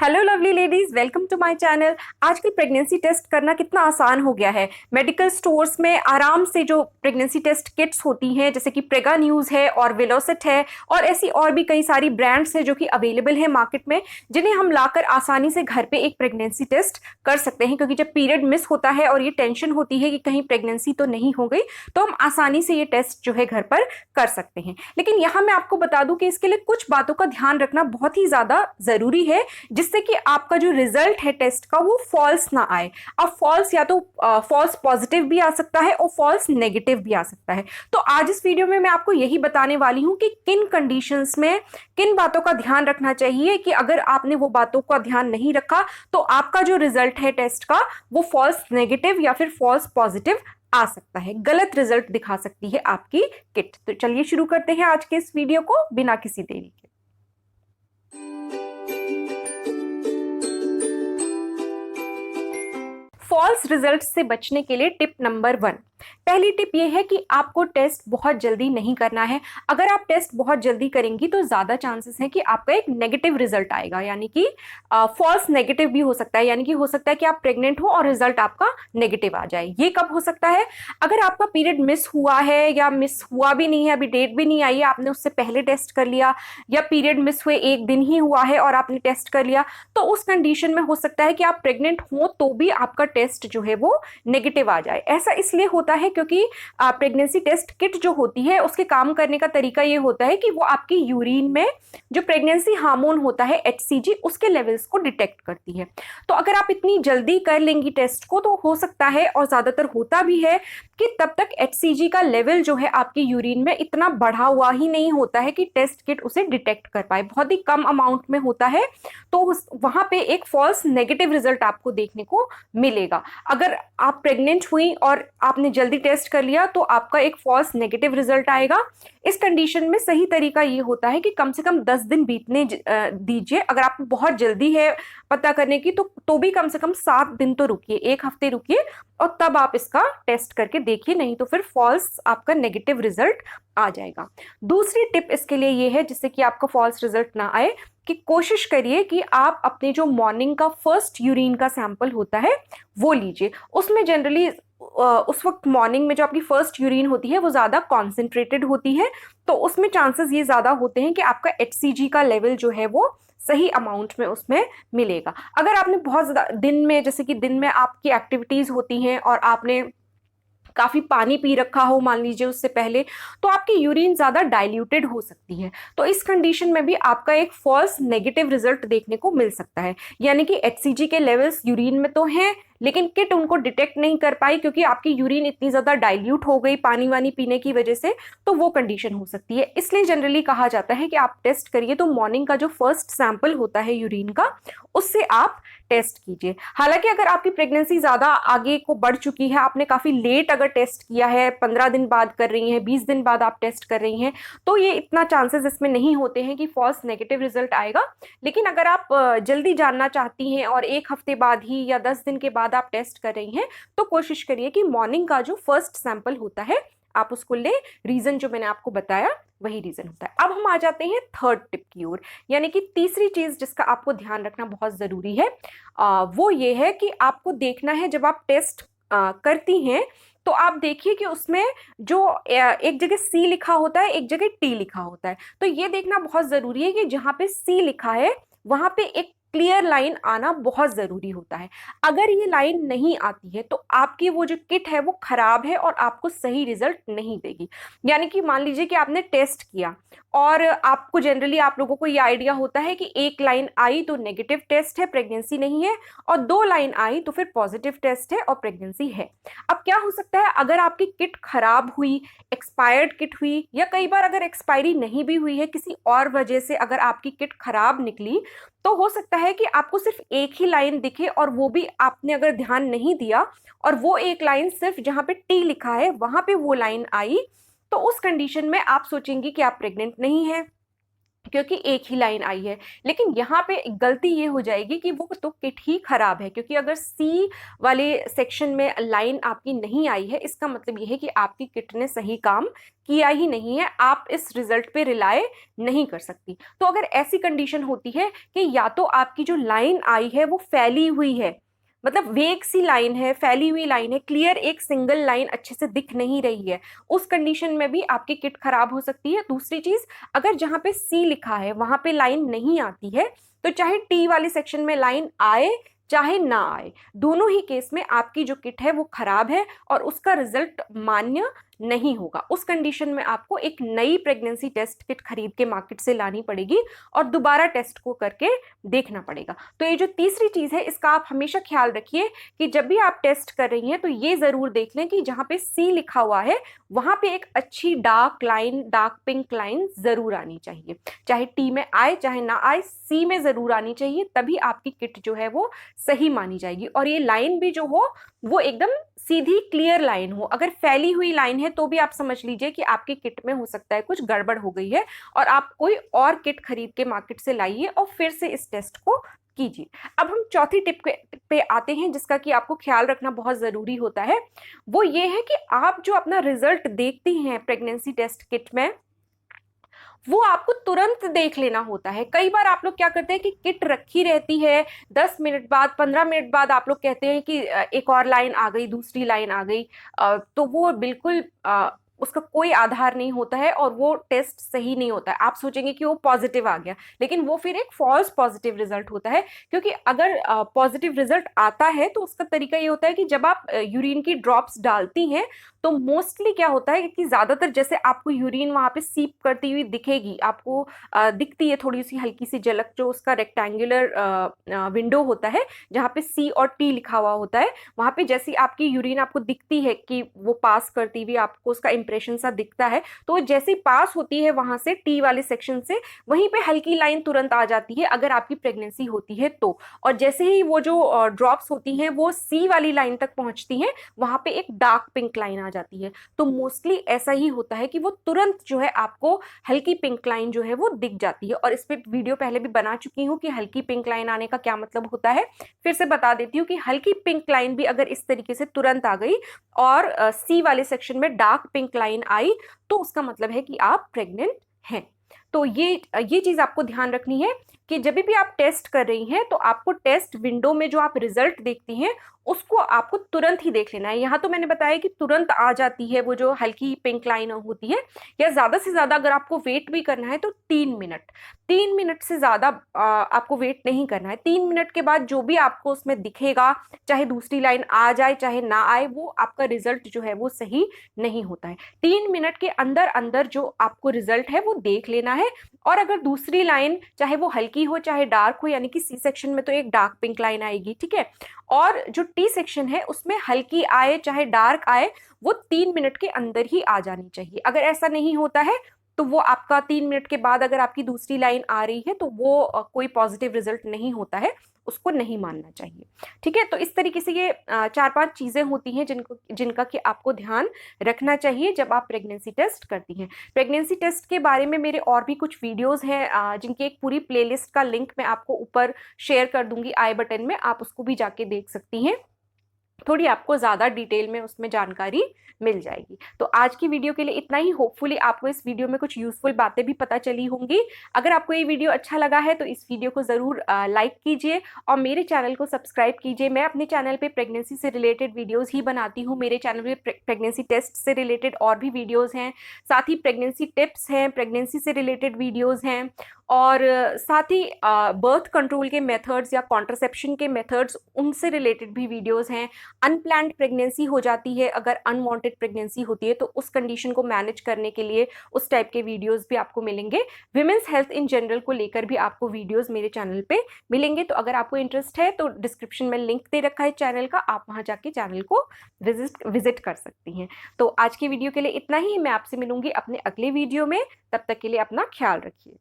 Hello lovely ladies, welcome to my channel. आजकल pregnancy test करना कितना आसान हो गया है। मेडिकल स्टोर्स में आराम से जो प्रेगनेंसी टेस्ट किट्स होती हैं, जैसे कि प्रेगा न्यूज़ है और वेलोसिट है और ऐसी और भी कई सारी ब्रांड्स हैं जो कि अवेलेबल है मार्केट में, जिन्हें हम लाकर आसानी से घर पे एक प्रेगनेंसी टेस्ट कर सकते हैं। क्योंकि जब पीरियड मिस होता है और ये टेंशन होती है कि कहीं प्रेगनेंसी तो नहीं हो गई, तो हम आसानी से ये टेस्ट जो है घर पर कर सकते हैं। लेकिन यहाँ मैं आपको बता दूं कि इसके लिए कुछ बातों का ध्यान रखना बहुत ही ज्यादा जरूरी है, जिससे कि आपका जो रिजल्ट है टेस्ट का वो फॉल्स ना आए। अब फॉल्स या तो फॉल्स पॉजिटिव भी आ सकता है और फॉल्स नेगेटिव भी आ सकता है। तो आज इस वीडियो में मैं आपको यही बताने वाली हूं कि किन कंडीशंस में किन बातों का ध्यान रखना चाहिए, कि अगर आपने वो बातों का ध्यान नहीं रखा तो आपका जो रिजल्ट है टेस्ट का वो फॉल्स नेगेटिव या फिर फॉल्स पॉजिटिव आ सकता है, गलत रिजल्ट दिखा सकती है आपकी किट। तो चलिए शुरू करते हैं आज के इस वीडियो को बिना किसी देरी के। फॉल्स रिजल्ट से बचने के लिए टिप नंबर 1। पहली टिप यह है कि आपको टेस्ट बहुत जल्दी नहीं करना है। अगर आप टेस्ट बहुत जल्दी करेंगी तो ज्यादा चांसेस है कि आपका एक नेगेटिव रिजल्ट आएगा, यानी कि फॉल्स नेगेटिव भी हो सकता है। यानी कि हो सकता है कि आप प्रेग्नेंट हो और रिजल्ट आपका नेगेटिव आ जाए। ये कब हो सकता है? अगर आपका पीरियड मिस हुआ है या मिस हुआ भी नहीं है, अभी डेट भी नहीं आई है, आपने उससे पहले टेस्ट कर लिया, या पीरियड मिस हुए एक दिन ही हुआ है और आपने टेस्ट कर लिया, तो उस कंडीशन में हो सकता है कि आप प्रेग्नेंट हो तो भी आपका टेस्ट जो है वो नेगेटिव आ जाए। ऐसा इसलिए होता है क्योंकि प्रेगनेंसी टेस्ट किट जो होती है उसके काम करने का तरीका ये होता है कि वो आपकी यूरिन में जो प्रेगनेंसी हार्मोन होता है HCG, उसके लेवल्स को डिटेक्ट करती है। तो अगर आप इतनी जल्दी कर लेंगी टेस्ट को तो हो सकता है, और ज्यादातर होता भी है, कि तब तक HCG का लेवल जो है आपकी यूरिन में इतना बढ़ा हुआ ही नहीं होता है कि टेस्ट किट उसे डिटेक्ट कर पाए। बहुत ही कम अमाउंट में होता है, तो वहां पे एक फॉल्स नेगेटिव रिजल्ट आपको देखने को मिलेगा। अगर आप प्रेग्नेंट हुई और आपने जल्दी टेस्ट कर लिया तो आपका एक फॉल्स नेगेटिव रिजल्ट आएगा। इस कंडीशन में सही तरीका ये होता है कि कम से कम 10 दिन बीतने दीजिए। अगर आपको बहुत जल्दी है पता करने की तो भी कम से कम 7 दिन तो रुकिए, 1 हफ्ते रुकिए, और तब आप इसका टेस्ट करके देखिए, नहीं तो फिर फॉल्स आपका नेगेटिव रिजल्ट आ जाएगा। दूसरी टिप इसके लिए ये है, जिससे कि आपका फॉल्स रिजल्ट ना आए, कि कोशिश करिए कि आप अपने जो मॉर्निंग का फर्स्ट यूरिन का सैंपल होता है वो लीजिए। उसमें जनरली उस वक्त मॉर्निंग में जो आपकी फर्स्ट यूरिन होती है वो ज्यादा कॉन्सेंट्रेटेड होती है, तो उसमें चांसेस ये ज्यादा होते हैं कि आपका HCG का लेवल जो है वो सही अमाउंट में उसमें मिलेगा। अगर आपने बहुत ज्यादा दिन में, जैसे कि दिन में आपकी एक्टिविटीज होती हैं और आपने काफी पानी पी रखा हो मान लीजिए उससे पहले, तो आपकी यूरिन ज्यादा डाइल्यूटेड हो सकती है। तो इस कंडीशन में भी आपका एक फॉल्स नेगेटिव रिजल्ट देखने को मिल सकता है। यानी कि HCG के लेवल्स यूरिन में तो हैं, लेकिन किट उनको डिटेक्ट नहीं कर पाई क्योंकि आपकी यूरिन इतनी ज्यादा डाइल्यूट हो गई पानी वानी पीने की वजह से। तो वो कंडीशन हो सकती है। इसलिए जनरली कहा जाता है कि आप टेस्ट करिए तो मॉर्निंग का जो फर्स्ट सैंपल होता है यूरिन का, उससे आप टेस्ट कीजिए। हालांकि अगर आपकी प्रेगनेंसी ज्यादा आगे को बढ़ चुकी है, आपने काफी लेट अगर टेस्ट किया है, 15 दिन बाद कर रही हैं, 20 दिन बाद आप टेस्ट कर रही हैं, तो ये इतना चांसेस इसमें नहीं होते हैं कि फॉल्स नेगेटिव रिजल्ट आएगा। लेकिन अगर आप जल्दी जानना चाहती हैं और 1 हफ्ते बाद ही या 10 दिन के बाद आप टेस्ट कर रही हैं, तो कोशिश करिए कि मॉर्निंग का जो फर्स्ट सैंपल होता है आप उसको ले। रीजन जो मैंने आपको बताया वही रीजन होता है। अब हम आ जाते हैं थर्ड टिप की ओर, यानी कि तीसरी चीज जिसका आपको ध्यान रखना बहुत जरूरी है, वो ये है कि आपको देखना है जब आप टेस्ट करती हैं तो आप देखिए कि उसमें जो एक जगह C लिखा होता है, एक जगह T लिखा होता है। तो ये देखना बहुत जरूरी है कि जहां पे C लिखा है वहां पे एक क्लियर लाइन आना बहुत जरूरी होता है। अगर ये लाइन नहीं आती है तो आपकी वो जो किट है वो खराब है और आपको सही रिजल्ट नहीं देगी। यानी कि मान लीजिए कि आपने टेस्ट किया और आपको जनरली, आप लोगों को ये आइडिया होता है कि एक लाइन आई तो नेगेटिव टेस्ट है, प्रेगनेंसी नहीं है, और 2 लाइन आई तो फिर पॉजिटिव टेस्ट है और प्रेगनेंसी है। अब क्या हो सकता है, अगर आपकी किट खराब हुई, एक्सपायर्ड किट हुई, या कई बार अगर एक्सपायरी नहीं भी हुई है, किसी और वजह से अगर आपकी किट खराब निकली, तो हो सकता है कि आपको सिर्फ एक ही लाइन दिखे और वो भी आपने अगर ध्यान नहीं दिया, और वो एक लाइन सिर्फ जहां पे T लिखा है वहां पे वो लाइन आई, तो उस कंडीशन में आप सोचेंगी कि आप प्रेग्नेंट नहीं है। क्योंकि एक ही लाइन आई है। लेकिन यहाँ पे गलती ये हो जाएगी कि वो तो किट ही खराब है, क्योंकि अगर सी वाले सेक्शन में लाइन आपकी नहीं आई है, इसका मतलब ये है कि आपकी किट ने सही काम किया ही नहीं है, आप इस रिजल्ट पे रिलाय नहीं कर सकती। तो अगर ऐसी कंडीशन होती है कि या तो आपकी जो लाइन आई है वो फैली हुई है, मतलब वेग सी लाइन है, फैली हुई लाइन है, क्लियर एक सिंगल लाइन अच्छे से दिख नहीं रही है, उस कंडीशन में भी आपकी किट खराब हो सकती है। दूसरी चीज, अगर जहां पे सी लिखा है वहां पे लाइन नहीं आती है, तो चाहे टी वाले सेक्शन में लाइन आए चाहे ना आए, दोनों ही केस में आपकी जो किट है वो खराब है और उसका रिजल्ट मान्य नहीं होगा। उस कंडीशन में आपको एक नई प्रेगनेंसी टेस्ट किट खरीद के मार्केट से लानी पड़ेगी और दोबारा टेस्ट को करके देखना पड़ेगा। तो ये जो तीसरी चीज है, इसका आप हमेशा ख्याल रखिए कि जब भी आप टेस्ट कर रही हैं तो ये जरूर देख लें कि जहां पे सी लिखा हुआ है वहां पे एक अच्छी dark line, dark pink line जरूर आनी चाहिए। चाहे टी में आए चाहे ना आए, सी में जरूर आनी चाहिए, तभी आपकी किट जो है वो सही मानी जाएगी। और ये लाइन भी जो हो वो एकदम सीधी क्लियर लाइन हो। अगर फैली हुई लाइन है तो भी आप समझ लीजिए कि आपकी किट में हो सकता है कुछ गड़बड़ हो गई है और आप कोई और किट खरीद के मार्केट से लाइए और फिर से इस टेस्ट को कीजिए। अब हम चौथी टिप पे आते हैं जिसका कि आपको ख्याल रखना बहुत जरूरी होता है। वो ये है कि आप जो अपना रिजल्ट देखती हैं प्रेगनेंसी टेस्ट किट में, वो आपको तुरंत देख लेना होता है। कई बार आप लोग क्या करते हैं कि किट रखी रहती है, 10 मिनट बाद 15 मिनट बाद आप लोग कहते हैं कि एक और लाइन आ गई, दूसरी लाइन आ गई, तो वो बिल्कुल उसका कोई आधार नहीं होता है और वो टेस्ट सही नहीं होता है। आप सोचेंगे कि वो पॉजिटिव आ गया, लेकिन वो फिर एक फॉल्स पॉजिटिव रिजल्ट होता है। क्योंकि अगर पॉजिटिव रिजल्ट आता है तो उसका तरीका ये होता है कि जब आप यूरिन की ड्रॉप्स डालती हैं तो मोस्टली क्या होता है कि ज्यादातर जैसे आपको यूरिन वहां पे सीप करती हुई दिखेगी, आपको दिखती है थोड़ी सी हल्की सी झलक, जो उसका रेक्टेंगुलर विंडो होता है जहाँ पे सी और टी लिखा हुआ होता है, वहां पे जैसी आपकी यूरिन आपको दिखती है कि वो पास करती हुई आपको उसका इंप्रेशन सा दिखता है, तो जैसी पास होती है वहां से टी वाले सेक्शन से, वहीं पे हल्की लाइन तुरंत आ जाती है अगर आपकी प्रेगनेंसी होती है तो। और जैसे ही वो जो ड्रॉप्स होती हैं वो सी वाली लाइन तक पहुंचती हैं, वहां पे एक डार्क पिंक लाइन आ जाती है। तो मोस्टली ऐसा ही होता है कि वो तुरंत जो है आपको हल्की पिंक लाइन जो है वो दिख जाती है। और इस पे वीडियो पहले भी बना चुकी हूँ कि हल्की पिंक लाइन आने का क्या मतलब होता है, फिर से बता देती हूँ कि हल्की पिंक लाइन भी अगर इस तरीके से तुरंत आ गई और सी वाले सेक्शन में डार्क पिंक लाइन आई, तो उसका मतलब है कि आप प्रेग्नेंट हैं। तो ये चीज आपको ध्यान रखनी है कि जब भी आप टेस्ट कर रही हैं तो आपको टेस्ट विंडो में जो आप रिजल्ट देखती हैं उसको आपको तुरंत ही देख लेना है। यहाँ तो मैंने बताया कि तुरंत आ जाती है वो जो हल्की पिंक लाइन होती है, या ज्यादा से ज्यादा अगर आपको वेट भी करना है तो 3 मिनट, 3 मिनट से ज्यादा आपको वेट नहीं करना है। 3 मिनट के बाद जो भी आपको उसमें दिखेगा, चाहे दूसरी लाइन आ जाए चाहे ना आए, वो आपका रिजल्ट जो है वो सही नहीं होता है। 3 मिनट के अंदर अंदर जो आपको रिजल्ट है वो देख लेना है। और अगर दूसरी लाइन चाहे वो हल्की हो चाहे डार्क हो, यानी कि सी सेक्शन में तो एक डार्क पिंक लाइन आएगी, ठीक है, और जो टी सेक्शन है उसमें हल्की आए चाहे डार्क आए, वो 3 मिनट के अंदर ही आ जानी चाहिए। अगर ऐसा नहीं होता है तो वो आपका 3 मिनट के बाद अगर आपकी दूसरी लाइन आ रही है तो वो कोई पॉजिटिव रिजल्ट नहीं होता है, उसको नहीं मानना चाहिए। ठीक है, तो इस तरीके से ये 4-5 चीजें होती हैं जिनका कि आपको ध्यान रखना चाहिए जब आप प्रेगनेंसी टेस्ट करती हैं। प्रेगनेंसी टेस्ट के बारे में मेरे और भी कुछ वीडियोस हैं जिनकी एक पूरी प्लेलिस्ट का लिंक मैं आपको ऊपर शेयर कर दूंगी आई बटन में, आप उसको भी जाके देख सकती हैं। थोड़ी आपको ज्यादा डिटेल में उसमें जानकारी मिल जाएगी। तो आज की वीडियो के लिए इतना ही। होपफुली आपको इस वीडियो में कुछ यूजफुल बातें भी पता चली होंगी। अगर आपको ये वीडियो अच्छा लगा है तो इस वीडियो को जरूर लाइक कीजिए और मेरे चैनल को सब्सक्राइब कीजिए। मैं अपने चैनल पे प्रेगनेंसी से रिलेटेड वीडियोस ही बनाती हूँ। मेरे चैनल पे प्रेगनेंसी टेस्ट से रिलेटेड और भी वीडियोज हैं, साथ ही प्रेगनेंसी टिप्स हैं, प्रेगनेंसी से रिलेटेड वीडियोज हैं, और साथ ही बर्थ कंट्रोल के मेथड्स या कॉन्ट्रासेप्शन के मेथड्स उनसे रिलेटेड भी वीडियोस हैं। अनप्लान्ड प्रेगनेंसी हो जाती है, अगर अनवांटेड प्रेगनेंसी होती है तो उस कंडीशन को मैनेज करने के लिए उस टाइप के वीडियोस भी आपको मिलेंगे। विमेंस हेल्थ इन जनरल को लेकर भी आपको वीडियोस मेरे चैनल पे मिलेंगे। तो अगर आपको इंटरेस्ट है तो डिस्क्रिप्शन में लिंक दे रखा है चैनल का, आप वहां जाके चैनल को विजिट कर सकती हैं। तो आज की वीडियो के लिए इतना ही। मैं आपसे मिलूंगी अपने अगले वीडियो में, तब तक के लिए अपना ख्याल रखिए।